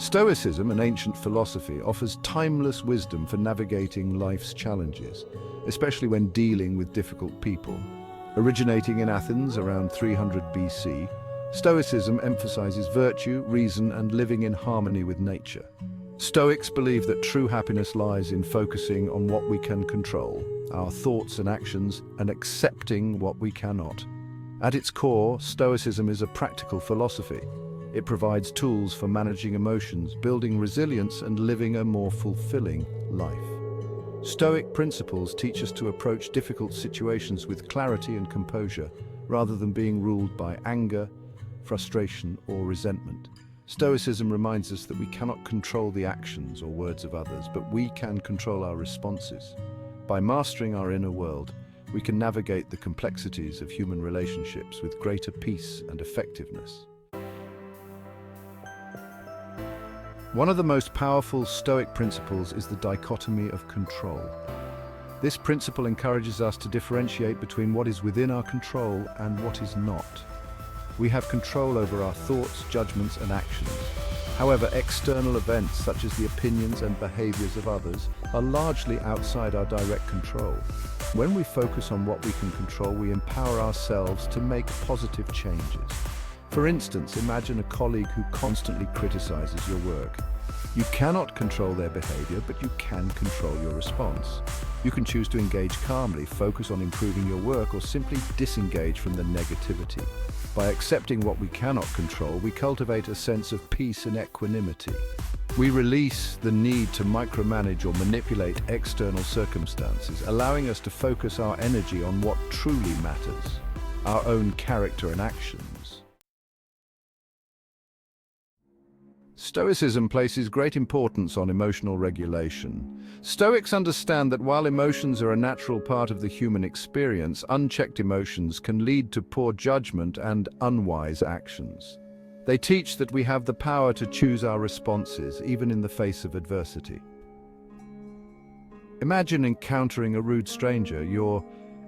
Stoicism, an ancient philosophy, offers timeless wisdom for navigating life's challenges, especially when dealing with difficult people. Originating in Athens around 300 BC, Stoicism emphasizes virtue, reason, and living in harmony with nature. Stoics believe that true happiness lies in focusing on what we can control, our thoughts and actions, and accepting what we cannot. At its core, Stoicism is a practical philosophy. It provides tools for managing emotions, building resilience, and living a more fulfilling life. Stoic principles teach us to approach difficult situations with clarity and composure, rather than being ruled by anger, frustration, or resentment. Stoicism reminds us that we cannot control the actions or words of others, but we can control our responses. By mastering our inner world, we can navigate the complexities of human relationships with greater peace and effectiveness. One of the most powerful Stoic principles is the dichotomy of control. This principle encourages us to differentiate between what is within our control and what is not. We have control over our thoughts, judgments, and actions. However, external events such as the opinions and behaviors of others are largely outside our direct control. When we focus on what we can control, we empower ourselves to make positive changes. For instance, imagine a colleague who constantly criticizes your work. You cannot control their behavior, but you can control your response. You can choose to engage calmly, focus on improving your work, or simply disengage from the negativity. By accepting what we cannot control, we cultivate a sense of peace and equanimity. We release the need to micromanage or manipulate external circumstances, allowing us to focus our energy on what truly matters, our own character and actions. Stoicism places great importance on emotional regulation. Stoics understand that while emotions are a natural part of the human experience, unchecked emotions can lead to poor judgment and unwise actions. They teach that we have the power to choose our responses, even in the face of adversity. Imagine encountering a rude stranger. Your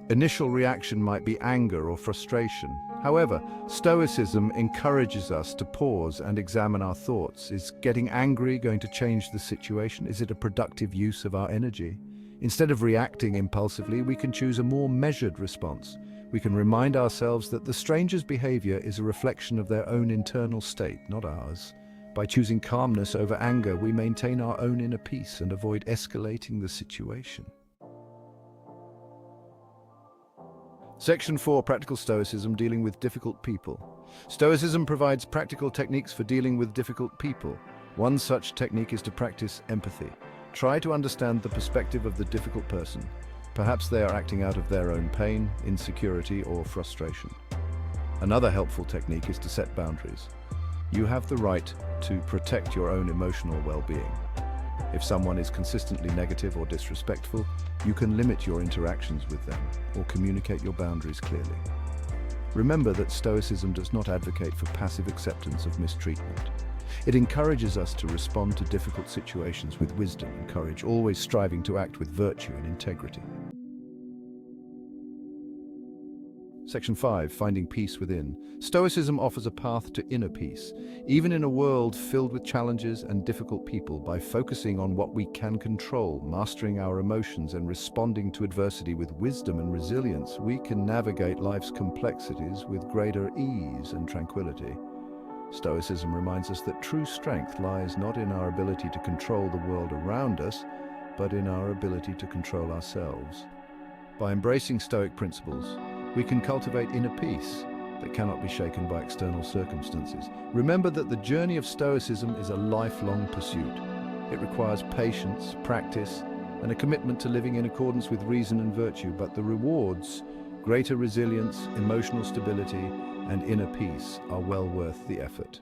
initial reaction might be anger or frustration. However, Stoicism encourages us to pause and examine our thoughts. Is getting angry going to change the situation? Is it a productive use of our energy? Instead of reacting impulsively, we can choose a more measured response. We can remind ourselves that the stranger's behavior is a reflection of their own internal state, not ours. By choosing calmness over anger, we maintain our own inner peace and avoid escalating the situation. Section 4. Practical Stoicism, dealing with difficult people. Stoicism provides practical techniques for dealing with difficult people. One such technique is to practice empathy. Try to understand the perspective of the difficult person. Perhaps they are acting out of their own pain, insecurity, or frustration. Another helpful technique is to set boundaries. You have the right to protect your own emotional well-being. If someone is consistently negative or disrespectful, you can limit your interactions with them or communicate your boundaries clearly. Remember that Stoicism does not advocate for passive acceptance of mistreatment. It encourages us to respond to difficult situations with wisdom and courage, always striving to act with virtue and integrity. Section 5. Finding peace within. Stoicism offers a path to inner peace, even in a world filled with challenges and difficult people. By focusing on what we can control, mastering our emotions, and responding to adversity with wisdom and resilience, we can navigate life's complexities with greater ease and tranquility. Stoicism reminds us that true strength lies not in our ability to control the world around us, but in our ability to control ourselves. By embracing Stoic principles, we can cultivate inner peace that cannot be shaken by external circumstances. Remember that the journey of Stoicism is a lifelong pursuit. It requires patience, practice, and a commitment to living in accordance with reason and virtue, but the rewards, greater resilience, emotional stability, and inner peace, are well worth the effort.